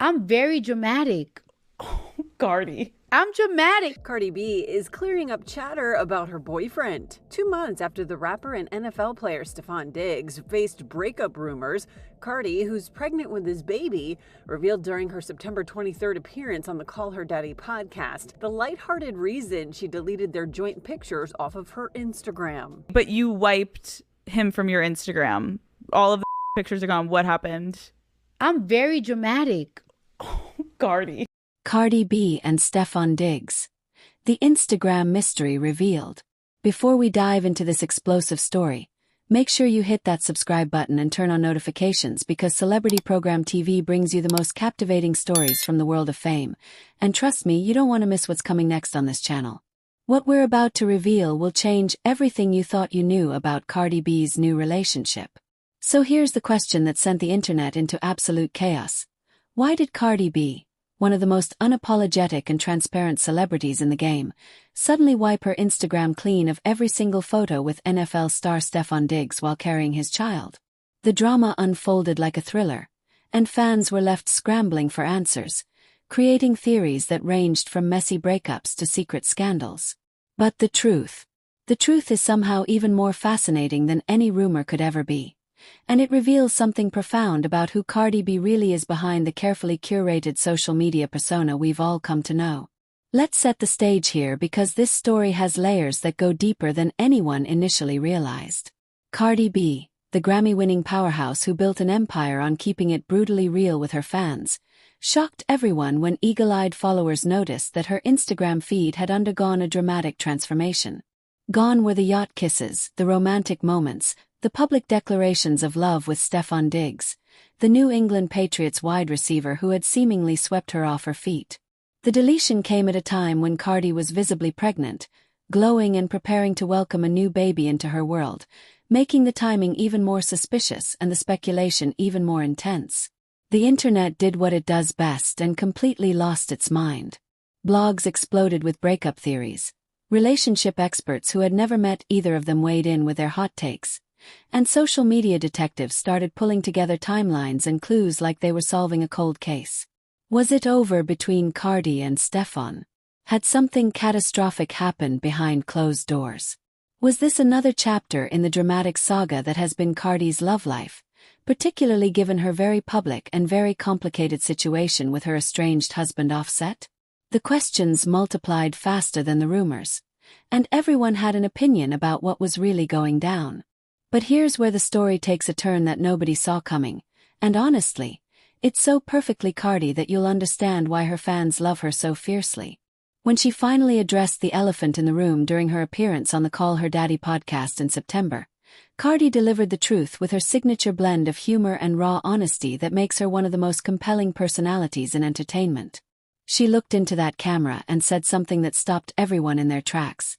I'm very dramatic. Cardi. I'm dramatic. Cardi B is clearing up chatter about her boyfriend. 2 months after the rapper and NFL player Stefon Diggs faced breakup rumors, Cardi, who's pregnant with his baby, revealed during her September 23rd appearance on the Call Her Daddy podcast the lighthearted reason she deleted their joint pictures off of her Instagram. But you wiped him from your Instagram. All of the pictures are gone. What happened? I'm very dramatic. Cardi. Cardi B and Stefon Diggs. The Instagram mystery revealed. Before we dive into this explosive story, make sure you hit that subscribe button and turn on notifications because Celebrity Program TV brings you the most captivating stories from the world of fame. And trust me, you don't want to miss what's coming next on this channel. What we're about to reveal will change everything you thought you knew about Cardi B's new relationship. So here's the question that sent the internet into absolute chaos. Why did Cardi B, one of the most unapologetic and transparent celebrities in the game, suddenly wipe her Instagram clean of every single photo with NFL star Stefon Diggs while carrying his child? The drama unfolded like a thriller, and fans were left scrambling for answers, creating theories that ranged from messy breakups to secret scandals. But the truth is somehow even more fascinating than any rumor could ever be. And it reveals something profound about who Cardi B really is behind the carefully curated social media persona we've all come to know. Let's set the stage here because this story has layers that go deeper than anyone initially realized. Cardi B, the Grammy-winning powerhouse who built an empire on keeping it brutally real with her fans, shocked everyone when eagle-eyed followers noticed that her Instagram feed had undergone a dramatic transformation. Gone were the yacht kisses, the romantic moments, the public declarations of love with Stefon Diggs, the New England Patriots wide receiver who had seemingly swept her off her feet. The deletion came at a time when Cardi was visibly pregnant, glowing and preparing to welcome a new baby into her world, making the timing even more suspicious and the speculation even more intense. The internet did what it does best and completely lost its mind. Blogs exploded with breakup theories. Relationship experts who had never met either of them weighed in with their hot takes. And social media detectives started pulling together timelines and clues like they were solving a cold case. Was it over between Cardi and Stefon? Had something catastrophic happened behind closed doors? Was this another chapter in the dramatic saga that has been Cardi's love life, particularly given her very public and very complicated situation with her estranged husband Offset? The questions multiplied faster than the rumors, and everyone had an opinion about what was really going down. But here's where the story takes a turn that nobody saw coming, and honestly, it's so perfectly Cardi that you'll understand why her fans love her so fiercely. When she finally addressed the elephant in the room during her appearance on the Call Her Daddy podcast in September, Cardi delivered the truth with her signature blend of humor and raw honesty that makes her one of the most compelling personalities in entertainment. She looked into that camera and said something that stopped everyone in their tracks.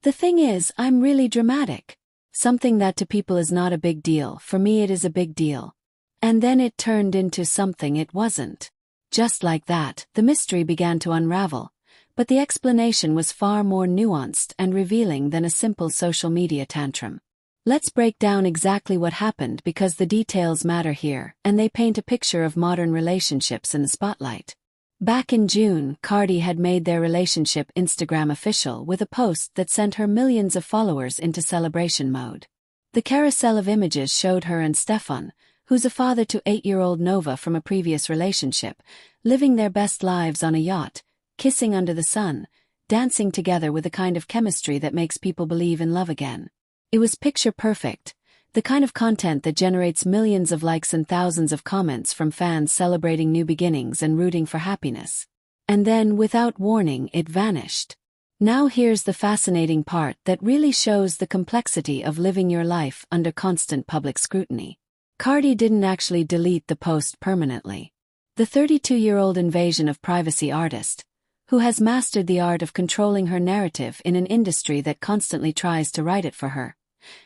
"The thing is, I'm really dramatic. Something that to people is not a big deal, for me it is a big deal." And then it turned into something it wasn't. Just like that, the mystery began to unravel, but the explanation was far more nuanced and revealing than a simple social media tantrum. Let's break down exactly what happened because the details matter here, and they paint a picture of modern relationships in the spotlight. Back in June, Cardi had made their relationship Instagram official with a post that sent her millions of followers into celebration mode. The carousel of images showed her and Stefon, who's a father to 8-year-old Nova from a previous relationship, living their best lives on a yacht, kissing under the sun, dancing together with the kind of chemistry that makes people believe in love again. It was picture perfect. The kind of content that generates millions of likes and thousands of comments from fans celebrating new beginnings and rooting for happiness. And then, without warning, it vanished. Now here's the fascinating part that really shows the complexity of living your life under constant public scrutiny. Cardi didn't actually delete the post permanently. The 32-year-old invasion of privacy artist, who has mastered the art of controlling her narrative in an industry that constantly tries to write it for her,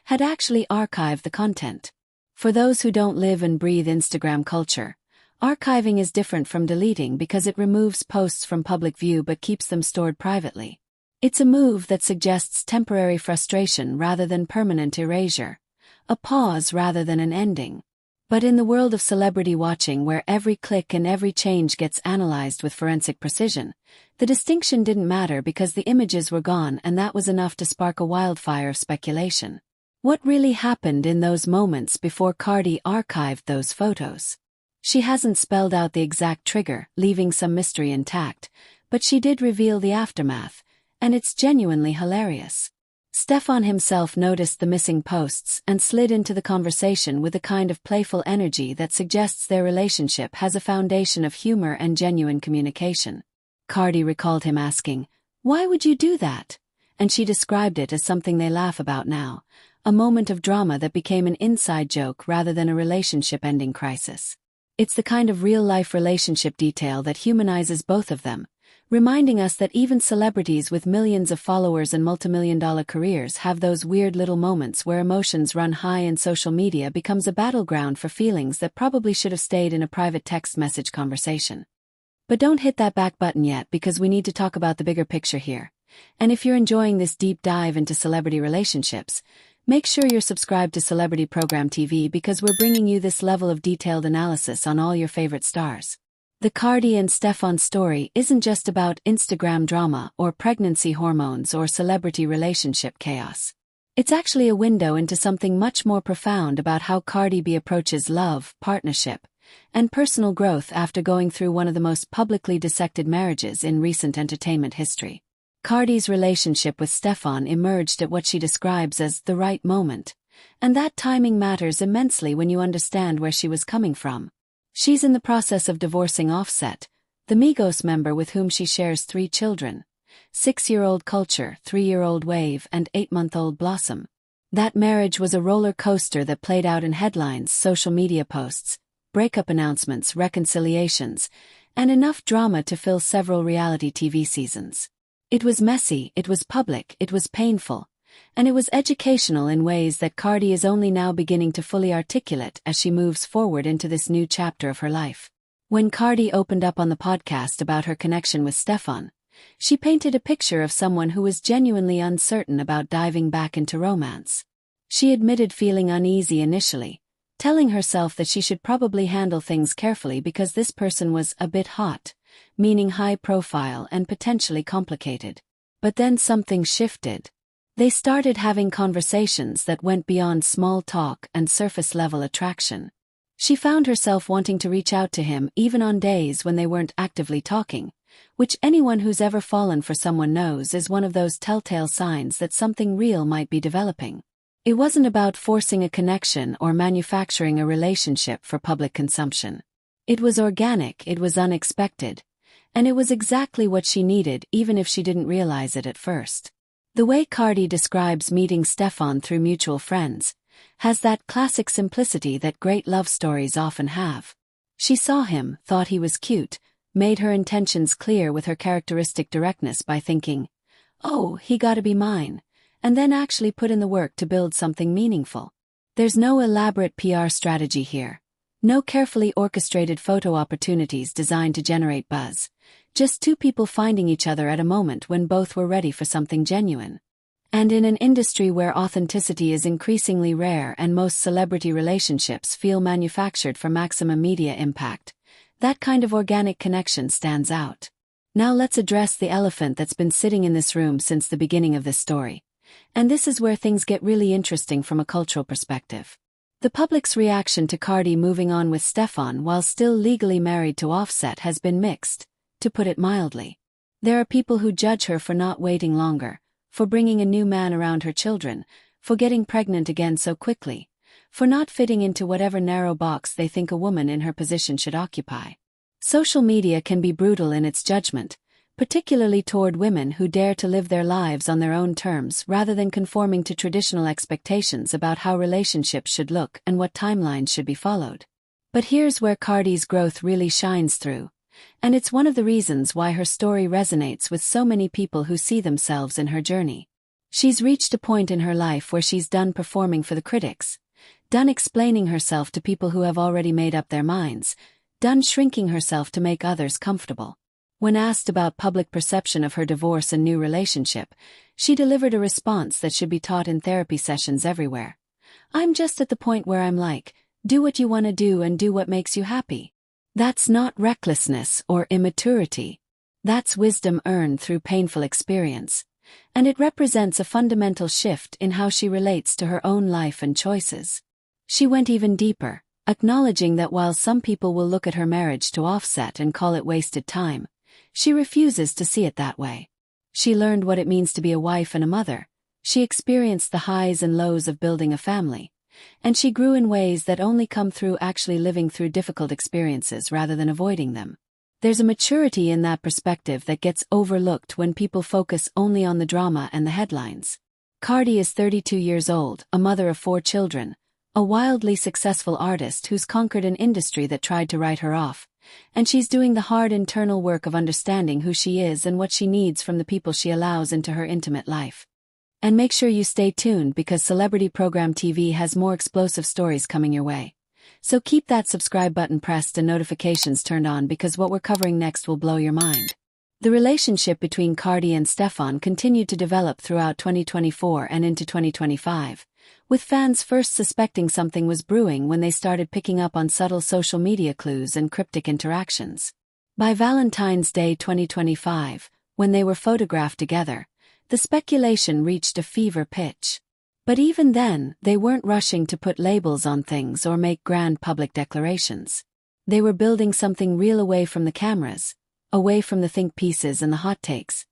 had actually archived the content. For those who don't live and breathe Instagram culture, archiving is different from deleting because it removes posts from public view but keeps them stored privately. It's a move that suggests temporary frustration rather than permanent erasure, a pause rather than an ending. But in the world of celebrity watching, where every click and every change gets analyzed with forensic precision, the distinction didn't matter because the images were gone, and that was enough to spark a wildfire of speculation. What really happened in those moments before Cardi archived those photos? She hasn't spelled out the exact trigger, leaving some mystery intact, but she did reveal the aftermath, and it's genuinely hilarious. Stefon himself noticed the missing posts and slid into the conversation with a kind of playful energy that suggests their relationship has a foundation of humor and genuine communication. Cardi recalled him asking, "Why would you do that?" And she described it as something they laugh about now, a moment of drama that became an inside joke rather than a relationship-ending crisis. It's the kind of real-life relationship detail that humanizes both of them, reminding us that even celebrities with millions of followers and multimillion-dollar careers have those weird little moments where emotions run high and social media becomes a battleground for feelings that probably should have stayed in a private text message conversation. But don't hit that back button yet, because we need to talk about the bigger picture here. And if you're enjoying this deep dive into celebrity relationships, make sure you're subscribed to Celebrity Program TV, because we're bringing you this level of detailed analysis on all your favorite stars. The Cardi and Stefon story isn't just about Instagram drama or pregnancy hormones or celebrity relationship chaos. It's actually a window into something much more profound about how Cardi B approaches love, partnership, and personal growth after going through one of the most publicly dissected marriages in recent entertainment history. Cardi's relationship with Stefon emerged at what she describes as the right moment, and that timing matters immensely when you understand where she was coming from. She's in the process of divorcing Offset, the Migos member with whom she shares 3 children, 6-year-old Culture, 3-year-old Wave, and 8-month-old Blossom. That marriage was a roller coaster that played out in headlines, social media posts, breakup announcements, reconciliations, and enough drama to fill several reality TV seasons. It was messy, it was public, it was painful, and it was educational in ways that Cardi is only now beginning to fully articulate as she moves forward into this new chapter of her life. When Cardi opened up on the podcast about her connection with Stefon, she painted a picture of someone who was genuinely uncertain about diving back into romance. She admitted feeling uneasy initially, telling herself that she should probably handle things carefully because this person was a bit hot, meaning high profile and potentially complicated. But then something shifted. They started having conversations that went beyond small talk and surface-level attraction. She found herself wanting to reach out to him even on days when they weren't actively talking, which anyone who's ever fallen for someone knows is one of those telltale signs that something real might be developing. It wasn't about forcing a connection or manufacturing a relationship for public consumption. It was organic, it was unexpected, and it was exactly what she needed, even if she didn't realize it at first. The way Cardi describes meeting Stefon through mutual friends has that classic simplicity that great love stories often have. She saw him, thought he was cute, made her intentions clear with her characteristic directness by thinking, "Oh, he gotta be mine," and then actually put in the work to build something meaningful. There's no elaborate PR strategy here. No carefully orchestrated photo opportunities designed to generate buzz. Just 2 people finding each other at a moment when both were ready for something genuine. And in an industry where authenticity is increasingly rare and most celebrity relationships feel manufactured for maximum media impact, that kind of organic connection stands out. Now let's address the elephant that's been sitting in this room since the beginning of this story. And this is where things get really interesting from a cultural perspective. The public's reaction to Cardi moving on with Stefon while still legally married to Offset has been mixed, to put it mildly. There are people who judge her for not waiting longer, for bringing a new man around her children, for getting pregnant again so quickly, for not fitting into whatever narrow box they think a woman in her position should occupy. Social media can be brutal in its judgment, particularly toward women who dare to live their lives on their own terms rather than conforming to traditional expectations about how relationships should look and what timelines should be followed. But here's where Cardi's growth really shines through, and it's one of the reasons why her story resonates with so many people who see themselves in her journey. She's reached a point in her life where she's done performing for the critics, done explaining herself to people who have already made up their minds, done shrinking herself to make others comfortable. When asked about public perception of her divorce and new relationship, she delivered a response that should be taught in therapy sessions everywhere. "I'm just at the point where I'm like, Do what you want to do and do what makes you happy. That's not recklessness or immaturity. That's wisdom earned through painful experience, and it represents a fundamental shift in how she relates to her own life and choices. She went even deeper, acknowledging that while some people will look at her marriage to Offset and call it wasted time, she refuses to see it that way. She learned what it means to be a wife and a mother. She experienced the highs and lows of building a family, and she grew in ways that only come through actually living through difficult experiences rather than avoiding them. There's a maturity in that perspective that gets overlooked when people focus only on the drama and the headlines. Cardi is 32 years old, a mother of 4 children, a wildly successful artist who's conquered an industry that tried to write her off, and she's doing the hard internal work of understanding who she is and what she needs from the people she allows into her intimate life. And make sure you stay tuned because Celebrity Program TV has more explosive stories coming your way. So keep that subscribe button pressed and notifications turned on because what we're covering next will blow your mind. The relationship between Cardi and Stefon continued to develop throughout 2024 and into 2025, with fans first suspecting something was brewing when they started picking up on subtle social media clues and cryptic interactions. By Valentine's Day 2025, when they were photographed together, the speculation reached a fever pitch. But even then, they weren't rushing to put labels on things or make grand public declarations. They were building something real away from the cameras, away from the think pieces and the hot takes.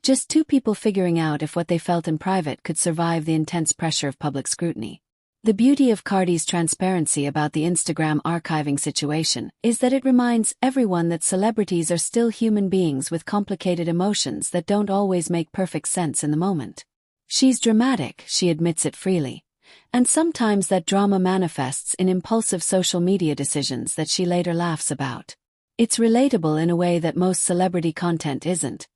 Just 2 people figuring out if what they felt in private could survive the intense pressure of public scrutiny. The beauty of Cardi's transparency about the Instagram archiving situation is that it reminds everyone that celebrities are still human beings with complicated emotions that don't always make perfect sense in the moment. She's dramatic, she admits it freely, and sometimes that drama manifests in impulsive social media decisions that she later laughs about. It's relatable in a way that most celebrity content isn't,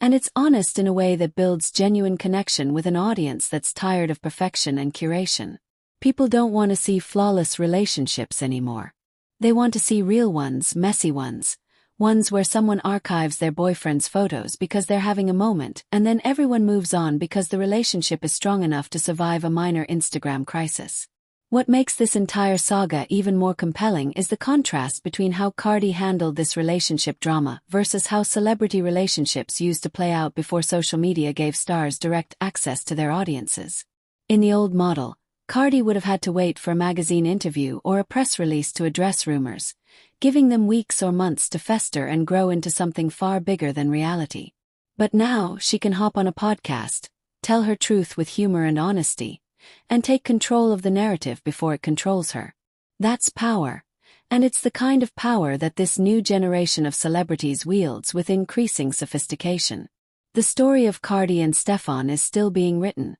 and it's honest in a way that builds genuine connection with an audience that's tired of perfection and curation. People don't want to see flawless relationships anymore. They want to see real ones, messy ones where someone archives their boyfriend's photos because they're having a moment and then everyone moves on because the relationship is strong enough to survive a minor Instagram crisis. What makes this entire saga even more compelling is the contrast between how Cardi handled this relationship drama versus how celebrity relationships used to play out before social media gave stars direct access to their audiences. In the old model, Cardi would have had to wait for a magazine interview or a press release to address rumors, giving them weeks or months to fester and grow into something far bigger than reality. But now she can hop on a podcast, tell her truth with humor and honesty, and take control of the narrative before it controls her. That's power, and it's the kind of power that this new generation of celebrities wields with increasing sophistication. The story of Cardi and Stefon is still being written,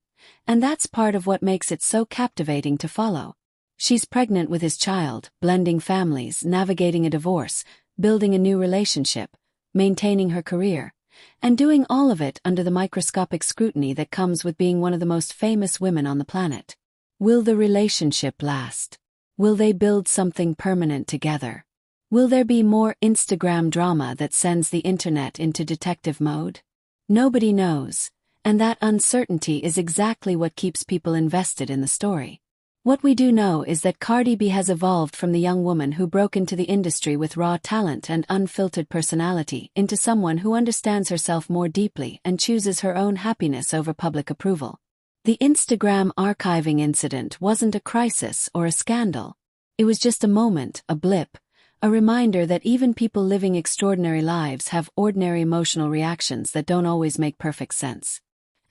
and that's part of what makes it so captivating to follow. She's pregnant with his child, blending families, navigating a divorce, building a new relationship, maintaining her career, and doing all of it under the microscopic scrutiny that comes with being one of the most famous women on the planet. Will the relationship last? Will they build something permanent together? Will there be more Instagram drama that sends the internet into detective mode? Nobody knows, and that uncertainty is exactly what keeps people invested in the story. What we do know is that Cardi B has evolved from the young woman who broke into the industry with raw talent and unfiltered personality into someone who understands herself more deeply and chooses her own happiness over public approval. The Instagram archiving incident wasn't a crisis or a scandal. It was just a moment, a blip, a reminder that even people living extraordinary lives have ordinary emotional reactions that don't always make perfect sense.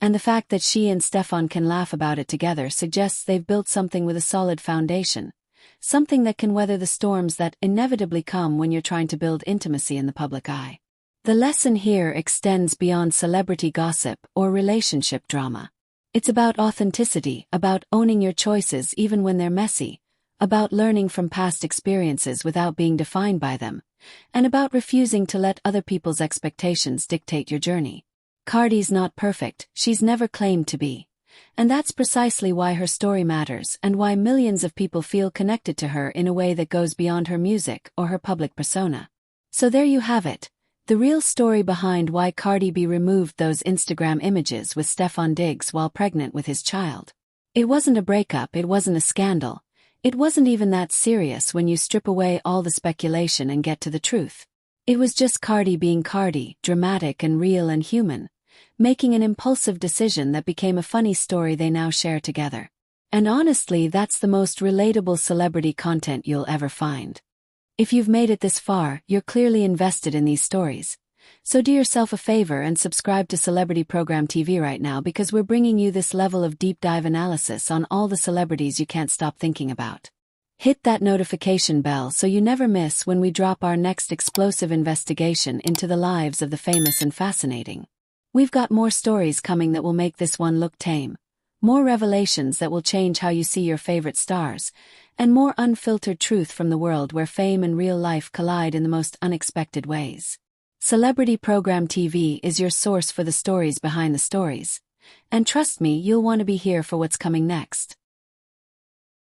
And the fact that she and Stefon can laugh about it together suggests they've built something with a solid foundation, something that can weather the storms that inevitably come when you're trying to build intimacy in the public eye. The lesson here extends beyond celebrity gossip or relationship drama. It's about authenticity, about owning your choices even when they're messy, about learning from past experiences without being defined by them, and about refusing to let other people's expectations dictate your journey. Cardi's not perfect, she's never claimed to be. And that's precisely why her story matters and why millions of people feel connected to her in a way that goes beyond her music or her public persona. So there you have it, the real story behind why Cardi B removed those Instagram images with Stefon Diggs while pregnant with his child. It wasn't a breakup, it wasn't a scandal. It wasn't even that serious when you strip away all the speculation and get to the truth. It was just Cardi being Cardi, dramatic and real and human, making an impulsive decision that became a funny story they now share together. And honestly, that's the most relatable celebrity content you'll ever find. If you've made it this far, you're clearly invested in these stories. So do yourself a favor and subscribe to Celebrity Program TV right now, because we're bringing you this level of deep dive analysis on all the celebrities you can't stop thinking about. Hit that notification bell so you never miss when we drop our next explosive investigation into the lives of the famous and fascinating. We've got more stories coming that will make this one look tame, more revelations that will change how you see your favorite stars, and more unfiltered truth from the world where fame and real life collide in the most unexpected ways. Celebrity Program TV is your source for the stories behind the stories. And trust me, you'll want to be here for what's coming next.